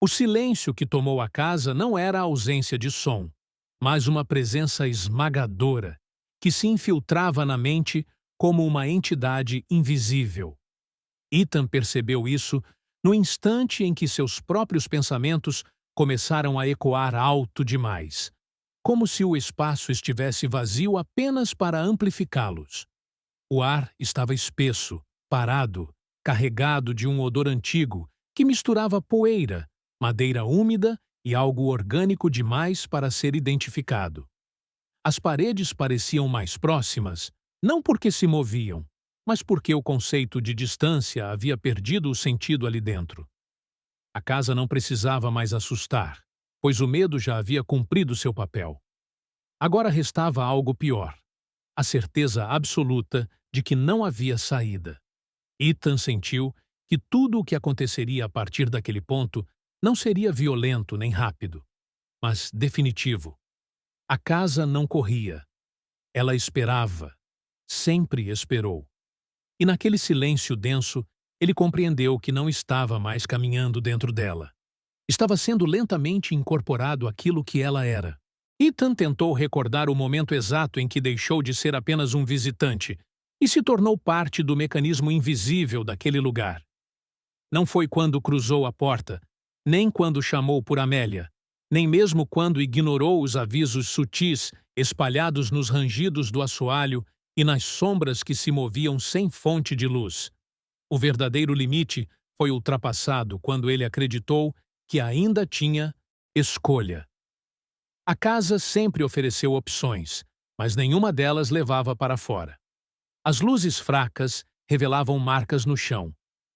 O silêncio que tomou a casa não era a ausência de som, mas uma presença esmagadora, que se infiltrava na mente como uma entidade invisível. Ethan percebeu isso no instante em que seus próprios pensamentos começaram a ecoar alto demais, como se o espaço estivesse vazio apenas para amplificá-los. O ar estava espesso, parado, carregado de um odor antigo que misturava poeira, madeira úmida e algo orgânico demais para ser identificado. As paredes pareciam mais próximas, não porque se moviam, mas porque o conceito de distância havia perdido o sentido ali dentro. A casa não precisava mais assustar, pois o medo já havia cumprido seu papel. Agora restava algo pior: a certeza absoluta de que não havia saída. Ethan sentiu que tudo o que aconteceria a partir daquele ponto não seria violento nem rápido, mas definitivo. A casa não corria. Ela esperava. Sempre esperou. E naquele silêncio denso, ele compreendeu que não estava mais caminhando dentro dela. Estava sendo lentamente incorporado àquilo que ela era. Ethan tentou recordar o momento exato em que deixou de ser apenas um visitante e se tornou parte do mecanismo invisível daquele lugar. Não foi quando cruzou a porta, nem quando chamou por Amélia, nem mesmo quando ignorou os avisos sutis espalhados nos rangidos do assoalho e nas sombras que se moviam sem fonte de luz. O verdadeiro limite foi ultrapassado quando ele acreditou que ainda tinha escolha. A casa sempre ofereceu opções, mas nenhuma delas levava para fora. As luzes fracas revelavam marcas no chão,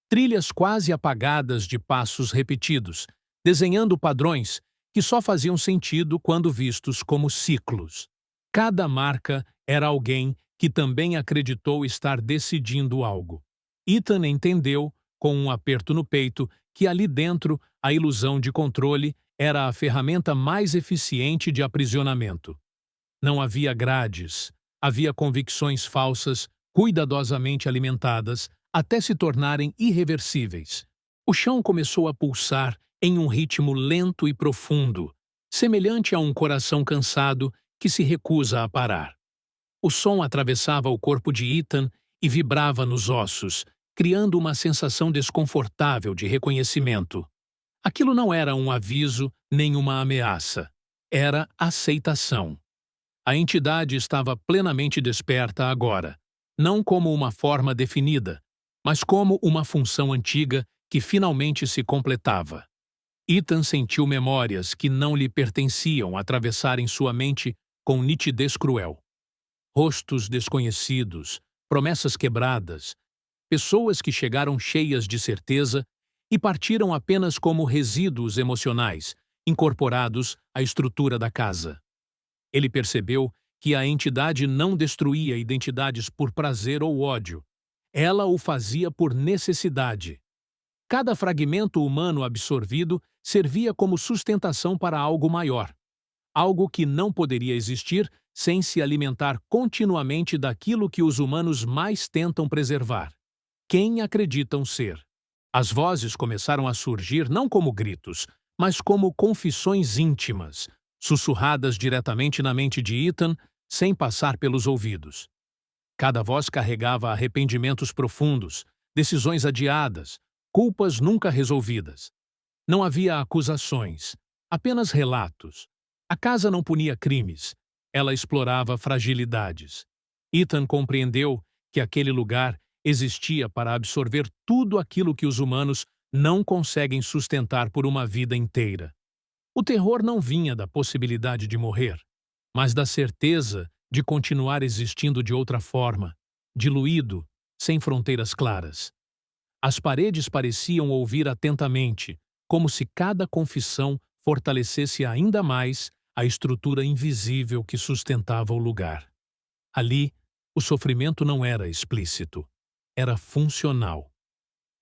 trilhas quase apagadas de passos repetidos, desenhando padrões que só faziam sentido quando vistos como ciclos. Cada marca era alguém que também acreditou estar decidindo algo. Ethan entendeu, com um aperto no peito, que ali dentro a ilusão de controle era a ferramenta mais eficiente de aprisionamento. Não havia grades, havia convicções falsas, cuidadosamente alimentadas, até se tornarem irreversíveis. O chão começou a pulsar em um ritmo lento e profundo, semelhante a um coração cansado que se recusa a parar. O som atravessava o corpo de Ethan e vibrava nos ossos, criando uma sensação desconfortável de reconhecimento. Aquilo não era um aviso nem uma ameaça. Era aceitação. A entidade estava plenamente desperta agora, não como uma forma definida, mas como uma função antiga que finalmente se completava. Ethan sentiu memórias que não lhe pertenciam atravessarem sua mente com nitidez cruel. Rostos desconhecidos, promessas quebradas, pessoas que chegaram cheias de certeza e partiram apenas como resíduos emocionais, incorporados à estrutura da casa. Ele percebeu que a entidade não destruía identidades por prazer ou ódio. Ela o fazia por necessidade. Cada fragmento humano absorvido servia como sustentação para algo maior, algo que não poderia existir sem se alimentar continuamente daquilo que os humanos mais tentam preservar: quem acreditam ser. As vozes começaram a surgir não como gritos, mas como confissões íntimas, sussurradas diretamente na mente de Ethan, sem passar pelos ouvidos. Cada voz carregava arrependimentos profundos, decisões adiadas, culpas nunca resolvidas. Não havia acusações, apenas relatos. A casa não punia crimes, ela explorava fragilidades. Ethan compreendeu que aquele lugar existia para absorver tudo aquilo que os humanos não conseguem sustentar por uma vida inteira. O terror não vinha da possibilidade de morrer, mas da certeza de continuar existindo de outra forma, diluído, sem fronteiras claras. As paredes pareciam ouvir atentamente, como se cada confissão fortalecesse ainda mais a estrutura invisível que sustentava o lugar. Ali, o sofrimento não era explícito, era funcional.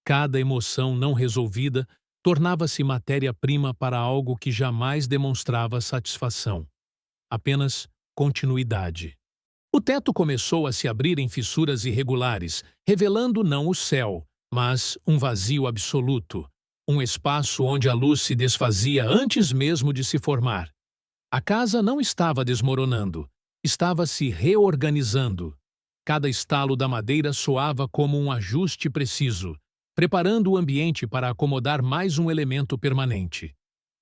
Cada emoção não resolvida tornava-se matéria-prima para algo que jamais demonstrava satisfação. Apenas continuidade. O teto começou a se abrir em fissuras irregulares, revelando não o céu, mas um vazio absoluto. um espaço onde a luz se desfazia antes mesmo de se formar. A casa não estava desmoronando, estava se reorganizando. Cada estalo da madeira soava como um ajuste preciso, preparando o ambiente para acomodar mais um elemento permanente.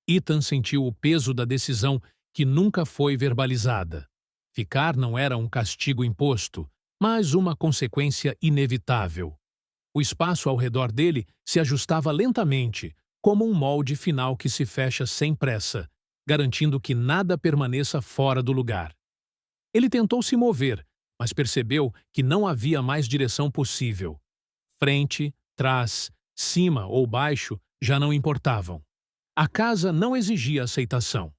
Ethan sentiu o peso da decisão que nunca foi verbalizada. Ficar não era um castigo imposto, mas uma consequência inevitável. O espaço ao redor dele se ajustava lentamente, como um molde final que se fecha sem pressa, garantindo que nada permaneça fora do lugar. Ele tentou se mover, mas percebeu que não havia mais direção possível. Frente, trás, cima ou baixo já não importavam. A casa não exigia aceitação.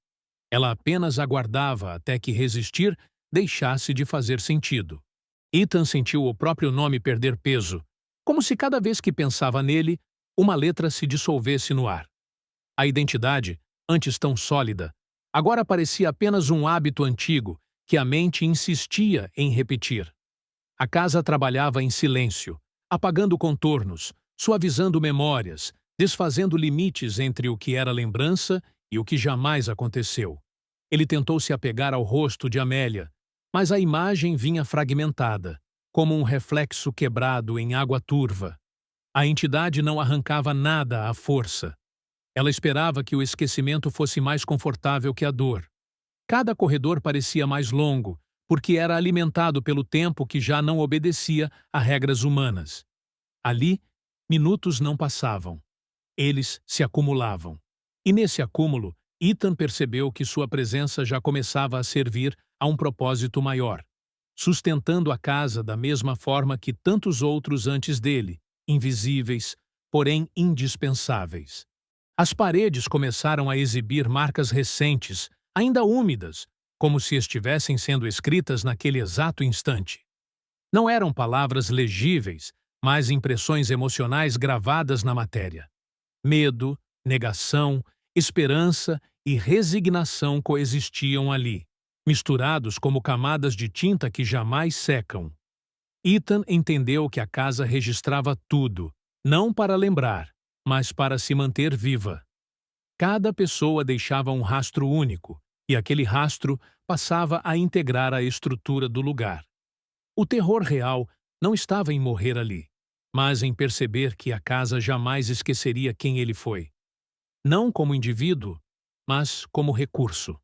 Ela apenas aguardava até que resistir deixasse de fazer sentido. Ethan sentiu o próprio nome perder peso, como se cada vez que pensava nele, uma letra se dissolvesse no ar. A identidade, antes tão sólida, agora parecia apenas um hábito antigo que a mente insistia em repetir. A casa trabalhava em silêncio, apagando contornos, suavizando memórias, desfazendo limites entre o que era lembrança e o que jamais aconteceu. Ele tentou se apegar ao rosto de Amélia, mas a imagem vinha fragmentada, como um reflexo quebrado em água turva. A entidade não arrancava nada à força. Ela esperava que o esquecimento fosse mais confortável que a dor. Cada corredor parecia mais longo, porque era alimentado pelo tempo que já não obedecia a regras humanas. Ali, minutos não passavam. Eles se acumulavam. E nesse acúmulo, Ethan percebeu que sua presença já começava a servir a um propósito maior, sustentando a casa da mesma forma que tantos outros antes dele, invisíveis, porém indispensáveis. As paredes começaram a exibir marcas recentes, ainda úmidas, como se estivessem sendo escritas naquele exato instante. Não eram palavras legíveis, mas impressões emocionais gravadas na matéria. Medo, negação, esperança e resignação coexistiam ali, misturados como camadas de tinta que jamais secam. Ethan entendeu que a casa registrava tudo, não para lembrar, mas para se manter viva. Cada pessoa deixava um rastro único, e aquele rastro passava a integrar a estrutura do lugar. O terror real não estava em morrer ali, mas em perceber que a casa jamais esqueceria quem ele foi. Não como indivíduo, mas como recurso.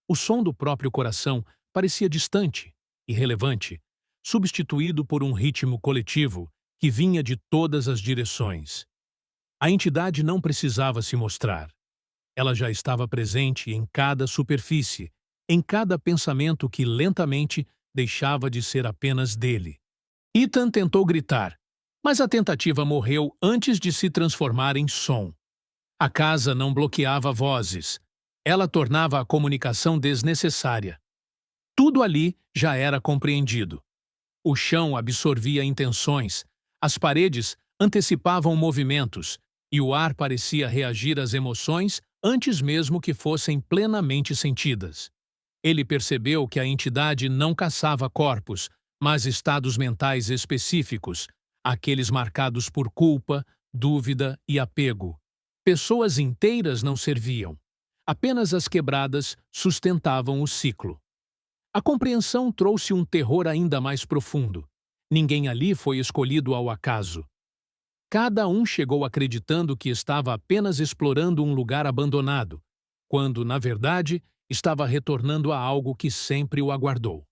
O som do próprio coração parecia distante, irrelevante, substituído por um ritmo coletivo que vinha de todas as direções. A entidade não precisava se mostrar. Ela já estava presente em cada superfície, em cada pensamento que lentamente deixava de ser apenas dele. Ethan tentou gritar, mas a tentativa morreu antes de se transformar em som. A casa não bloqueava vozes. Ela tornava a comunicação desnecessária. Tudo ali já era compreendido. O chão absorvia intenções, as paredes antecipavam movimentos e o ar parecia reagir às emoções antes mesmo que fossem plenamente sentidas. Ele percebeu que a entidade não caçava corpos, mas estados mentais específicos, aqueles marcados por culpa, dúvida e apego. Pessoas inteiras não serviam. Apenas as quebradas sustentavam o ciclo. A compreensão trouxe um terror ainda mais profundo. Ninguém ali foi escolhido ao acaso. Cada um chegou acreditando que estava apenas explorando um lugar abandonado, quando, na verdade, estava retornando a algo que sempre o aguardou.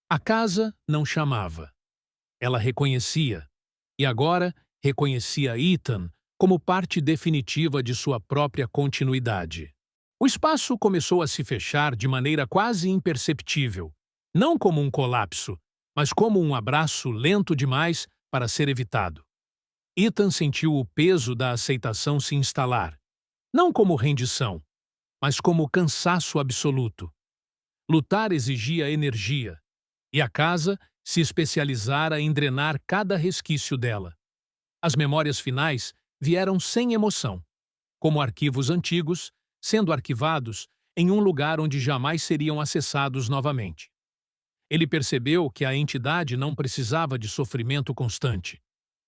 A casa não chamava. Ela reconhecia. E agora reconhecia Ethan como parte definitiva de sua própria continuidade. O espaço começou a se fechar de maneira quase imperceptível, não como um colapso, mas como um abraço lento demais para ser evitado. Ethan sentiu o peso da aceitação se instalar, não como rendição, mas como cansaço absoluto. Lutar exigia energia, e a casa se especializara em drenar cada resquício dela. As memórias finais vieram sem emoção, como arquivos antigos, sendo arquivados em um lugar onde jamais seriam acessados novamente. Ele percebeu que a entidade não precisava de sofrimento constante.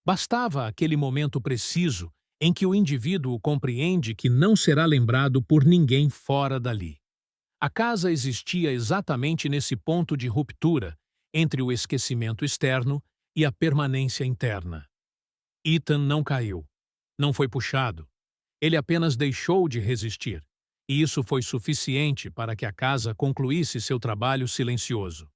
Bastava aquele momento preciso em que o indivíduo compreende que não será lembrado por ninguém fora dali. A casa existia exatamente nesse ponto de ruptura entre o esquecimento externo e a permanência interna. Ethan não caiu, não foi puxado. Ele apenas deixou de resistir, e isso foi suficiente para que a casa concluísse seu trabalho silencioso.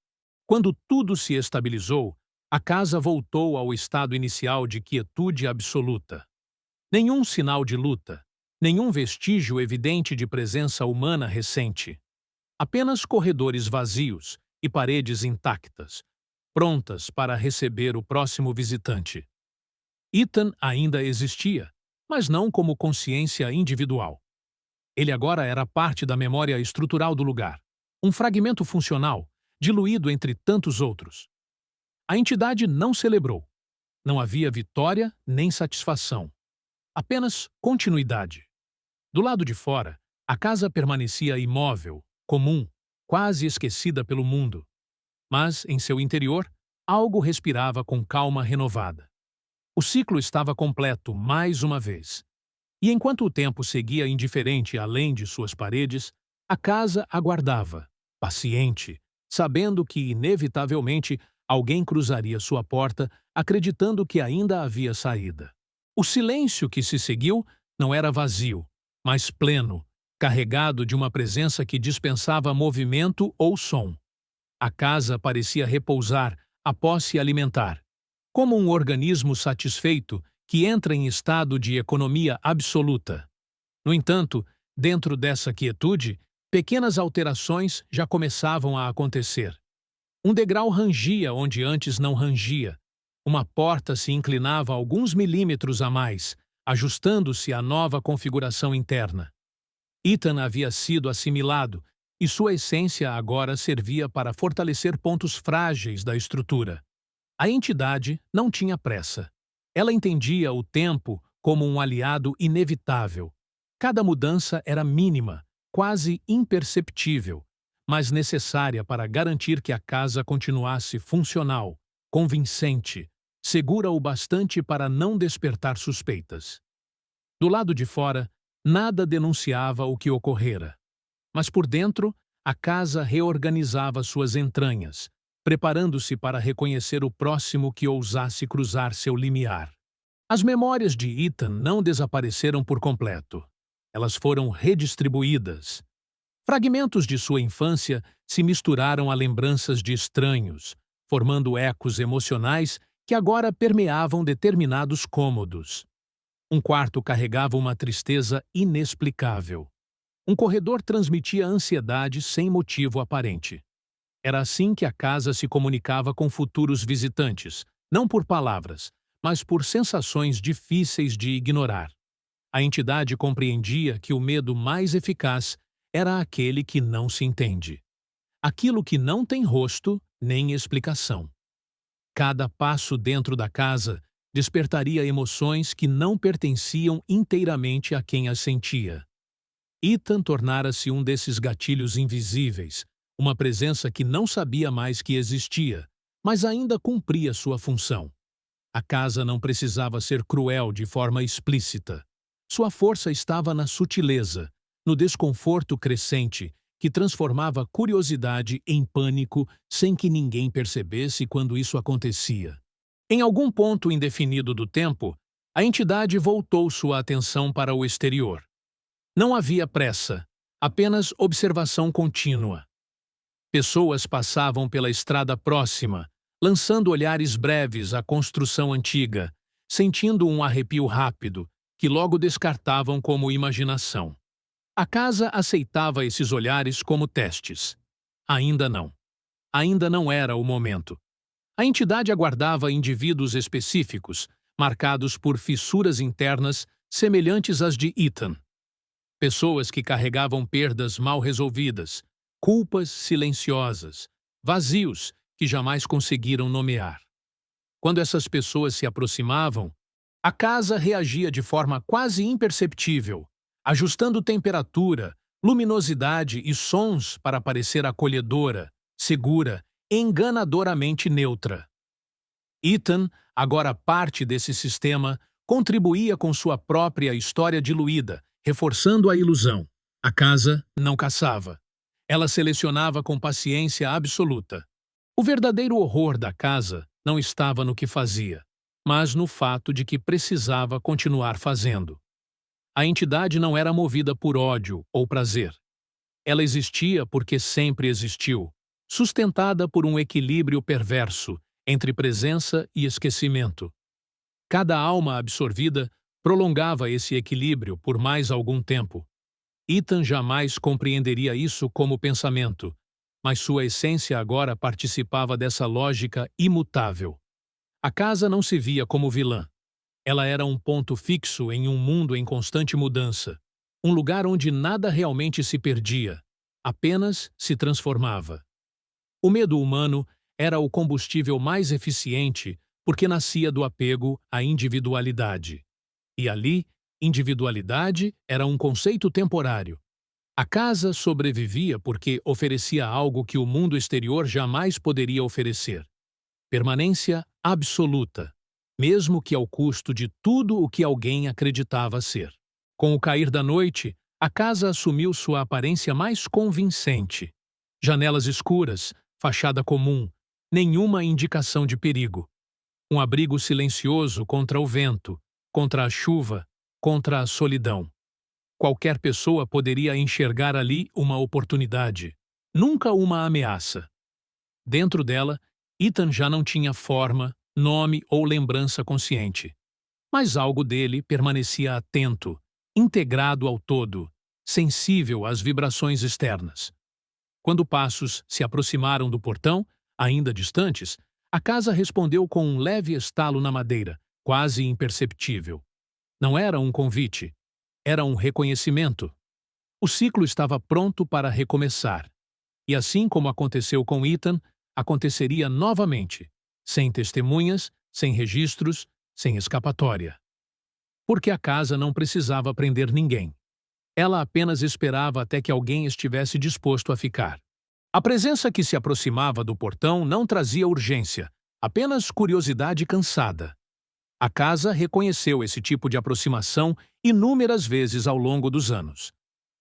Quando tudo se estabilizou, a casa voltou ao estado inicial de quietude absoluta. Nenhum sinal de luta, nenhum vestígio evidente de presença humana recente. Apenas corredores vazios e paredes intactas, prontas para receber o próximo visitante. Ethan ainda existia, mas não como consciência individual. Ele agora era parte da memória estrutural do lugar, um fragmento funcional, diluído entre tantos outros. A entidade não celebrou. Não havia vitória nem satisfação. Apenas continuidade. Do lado de fora, a casa permanecia imóvel, comum, quase esquecida pelo mundo. Mas, em seu interior, algo respirava com calma renovada. O ciclo estava completo mais uma vez. E enquanto o tempo seguia indiferente além de suas paredes, a casa aguardava, paciente, sabendo que, inevitavelmente, alguém cruzaria sua porta, acreditando que ainda havia saída. O silêncio que se seguiu não era vazio, mas pleno, carregado de uma presença que dispensava movimento ou som. A casa parecia repousar após se alimentar, como um organismo satisfeito que entra em estado de economia absoluta. No entanto, dentro dessa quietude, pequenas alterações já começavam a acontecer. Um degrau rangia onde antes não rangia. Uma porta se inclinava alguns milímetros a mais, ajustando-se à nova configuração interna. Ethan havia sido assimilado, e sua essência agora servia para fortalecer pontos frágeis da estrutura. A entidade não tinha pressa. Ela entendia o tempo como um aliado inevitável. Cada mudança era mínima, quase imperceptível, mas necessária para garantir que a casa continuasse funcional, convincente, segura o bastante para não despertar suspeitas. Do lado de fora, nada denunciava o que ocorrera. Mas por dentro, a casa reorganizava suas entranhas, preparando-se para reconhecer o próximo que ousasse cruzar seu limiar. As memórias de Ethan não desapareceram por completo. Elas foram redistribuídas. Fragmentos de sua infância se misturaram a lembranças de estranhos, formando ecos emocionais que agora permeavam determinados cômodos. Um quarto carregava uma tristeza inexplicável. Um corredor transmitia ansiedade sem motivo aparente. Era assim que a casa se comunicava com futuros visitantes, não por palavras, mas por sensações difíceis de ignorar. A entidade compreendia que o medo mais eficaz era aquele que não se entende. Aquilo que não tem rosto nem explicação. Cada passo dentro da casa despertaria emoções que não pertenciam inteiramente a quem as sentia. Ethan tornara-se um desses gatilhos invisíveis, uma presença que não sabia mais que existia, mas ainda cumpria sua função. A casa não precisava ser cruel de forma explícita. Sua força estava na sutileza, no desconforto crescente, que transformava curiosidade em pânico sem que ninguém percebesse quando isso acontecia. Em algum ponto indefinido do tempo, a entidade voltou sua atenção para o exterior. Não havia pressa, apenas observação contínua. Pessoas passavam pela estrada próxima, lançando olhares breves à construção antiga, sentindo um arrepio rápido, que logo descartavam como imaginação. A casa aceitava esses olhares como testes. Ainda não. Ainda não era o momento. A entidade aguardava indivíduos específicos, marcados por fissuras internas semelhantes às de Ethan. Pessoas que carregavam perdas mal resolvidas, culpas silenciosas, vazios que jamais conseguiram nomear. Quando essas pessoas se aproximavam, a casa reagia de forma quase imperceptível, ajustando temperatura, luminosidade e sons para parecer acolhedora, segura, enganadoramente neutra. Ethan, agora parte desse sistema, contribuía com sua própria história diluída, reforçando a ilusão. A casa não caçava. Ela selecionava com paciência absoluta. O verdadeiro horror da casa não estava no que fazia, mas no fato de que precisava continuar fazendo. A entidade não era movida por ódio ou prazer. Ela existia porque sempre existiu, sustentada por um equilíbrio perverso entre presença e esquecimento. Cada alma absorvida prolongava esse equilíbrio por mais algum tempo. Ethan jamais compreenderia isso como pensamento, mas sua essência agora participava dessa lógica imutável. A casa não se via como vilã. Ela era um ponto fixo em um mundo em constante mudança, um lugar onde nada realmente se perdia, apenas se transformava. O medo humano era o combustível mais eficiente porque nascia do apego à individualidade. E ali, individualidade era um conceito temporário. A casa sobrevivia porque oferecia algo que o mundo exterior jamais poderia oferecer: permanência absoluta, mesmo que ao custo de tudo o que alguém acreditava ser. Com o cair da noite, a casa assumiu sua aparência mais convincente. Janelas escuras, fachada comum, nenhuma indicação de perigo. Um abrigo silencioso contra o vento, contra a chuva, contra a solidão. Qualquer pessoa poderia enxergar ali uma oportunidade, nunca uma ameaça. Dentro dela, Ethan já não tinha forma, nome ou lembrança consciente. Mas algo dele permanecia atento, integrado ao todo, sensível às vibrações externas. Quando passos se aproximaram do portão, ainda distantes, a casa respondeu com um leve estalo na madeira, quase imperceptível. Não era um convite, era um reconhecimento. O ciclo estava pronto para recomeçar. E assim como aconteceu com Ethan, aconteceria novamente, sem testemunhas, sem registros, sem escapatória. Porque a casa não precisava prender ninguém. Ela apenas esperava até que alguém estivesse disposto a ficar. A presença que se aproximava do portão não trazia urgência, apenas curiosidade cansada. A casa reconheceu esse tipo de aproximação inúmeras vezes ao longo dos anos.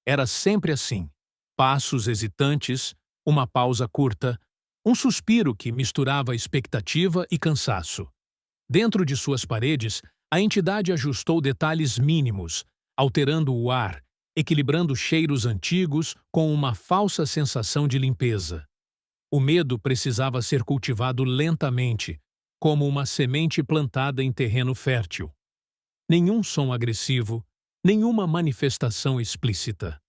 Era sempre assim: passos hesitantes, uma pausa curta, um suspiro que misturava expectativa e cansaço. Dentro de suas paredes, a entidade ajustou detalhes mínimos, alterando o ar, equilibrando cheiros antigos com uma falsa sensação de limpeza. O medo precisava ser cultivado lentamente, como uma semente plantada em terreno fértil. Nenhum som agressivo, nenhuma manifestação explícita.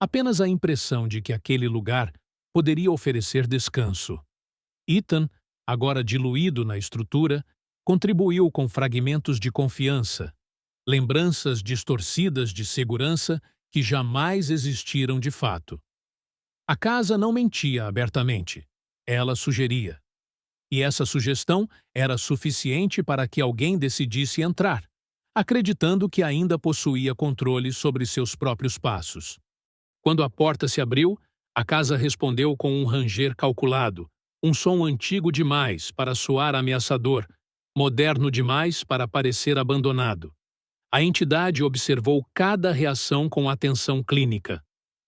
Apenas a impressão de que aquele lugar poderia oferecer descanso. Ethan, agora diluído na estrutura, contribuiu com fragmentos de confiança, lembranças distorcidas de segurança que jamais existiram de fato. A casa não mentia abertamente, ela sugeria. E essa sugestão era suficiente para que alguém decidisse entrar, acreditando que ainda possuía controle sobre seus próprios passos. Quando a porta se abriu, a casa respondeu com um ranger calculado, um som antigo demais para soar ameaçador, moderno demais para parecer abandonado. A entidade observou cada reação com atenção clínica.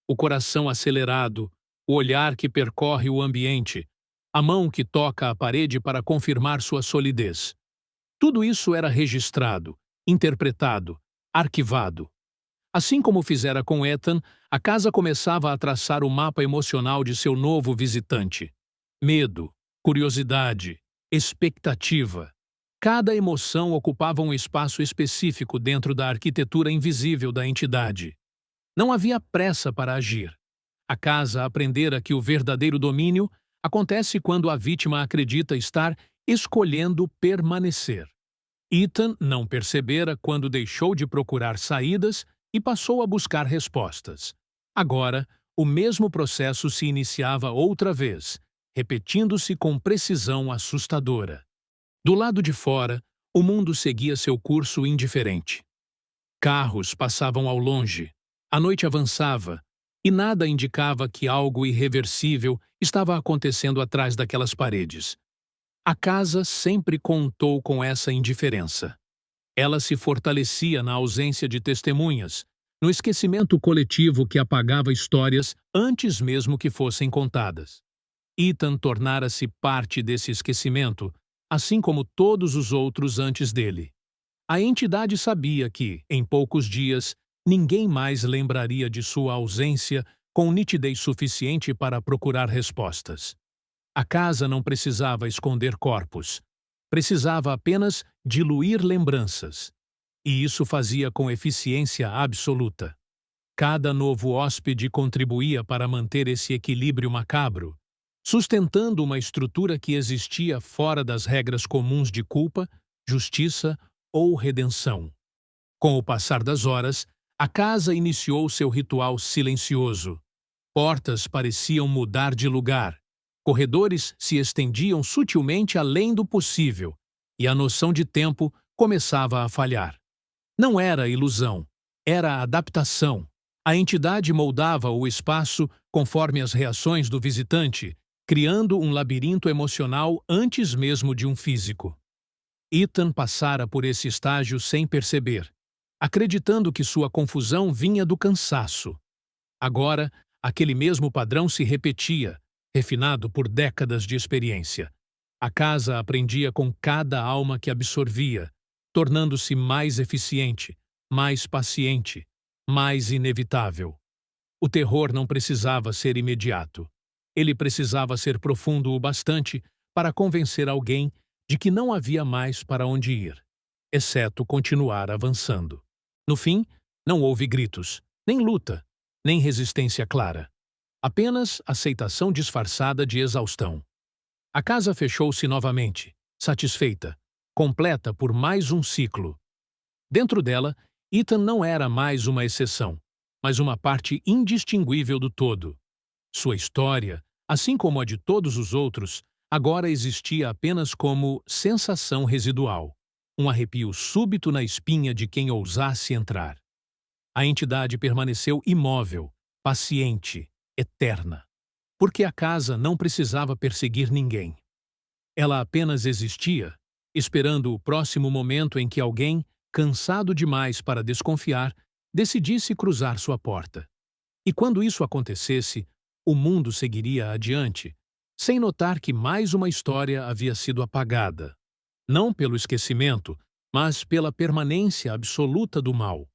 O coração acelerado, o olhar que percorre o ambiente, a mão que toca a parede para confirmar sua solidez. Tudo isso era registrado, interpretado, arquivado. Assim como fizera com Ethan, a casa começava a traçar o mapa emocional de seu novo visitante. Medo, curiosidade, expectativa. Cada emoção ocupava um espaço específico dentro da arquitetura invisível da entidade. Não havia pressa para agir. A casa aprendera que o verdadeiro domínio acontece quando a vítima acredita estar escolhendo permanecer. Ethan não percebera quando deixou de procurar saídas e passou a buscar respostas. Agora, o mesmo processo se iniciava outra vez, repetindo-se com precisão assustadora. Do lado de fora, o mundo seguia seu curso indiferente. Carros passavam ao longe, a noite avançava, e nada indicava que algo irreversível estava acontecendo atrás daquelas paredes. A casa sempre contou com essa indiferença. Ela se fortalecia na ausência de testemunhas, no esquecimento coletivo que apagava histórias antes mesmo que fossem contadas. Ethan tornara-se parte desse esquecimento, assim como todos os outros antes dele. A entidade sabia que, em poucos dias, ninguém mais lembraria de sua ausência com nitidez suficiente para procurar respostas. A casa não precisava esconder corpos. Precisava apenas diluir lembranças. E isso fazia com eficiência absoluta. Cada novo hóspede contribuía para manter esse equilíbrio macabro, sustentando uma estrutura que existia fora das regras comuns de culpa, justiça ou redenção. Com o passar das horas, a casa iniciou seu ritual silencioso. Portas pareciam mudar de lugar. Corredores se estendiam sutilmente além do possível, e a noção de tempo começava a falhar. Não era ilusão, era adaptação. A entidade moldava o espaço conforme as reações do visitante, criando um labirinto emocional antes mesmo de um físico. Ethan passara por esse estágio sem perceber, acreditando que sua confusão vinha do cansaço. Agora, aquele mesmo padrão se repetia, refinado por décadas de experiência. A casa aprendia com cada alma que absorvia, tornando-se mais eficiente, mais paciente, mais inevitável. O terror não precisava ser imediato. Ele precisava ser profundo o bastante para convencer alguém de que não havia mais para onde ir, exceto continuar avançando. No fim, não houve gritos, nem luta, nem resistência clara. Apenas aceitação disfarçada de exaustão. A casa fechou-se novamente, satisfeita, completa por mais um ciclo. Dentro dela, Ethan não era mais uma exceção, mas uma parte indistinguível do todo. Sua história, assim como a de todos os outros, agora existia apenas como sensação residual, um arrepio súbito na espinha de quem ousasse entrar. A entidade permaneceu imóvel, paciente, eterna, porque a casa não precisava perseguir ninguém. Ela apenas existia, esperando o próximo momento em que alguém, cansado demais para desconfiar, decidisse cruzar sua porta. E quando isso acontecesse, o mundo seguiria adiante, sem notar que mais uma história havia sido apagada, não pelo esquecimento, mas pela permanência absoluta do mal.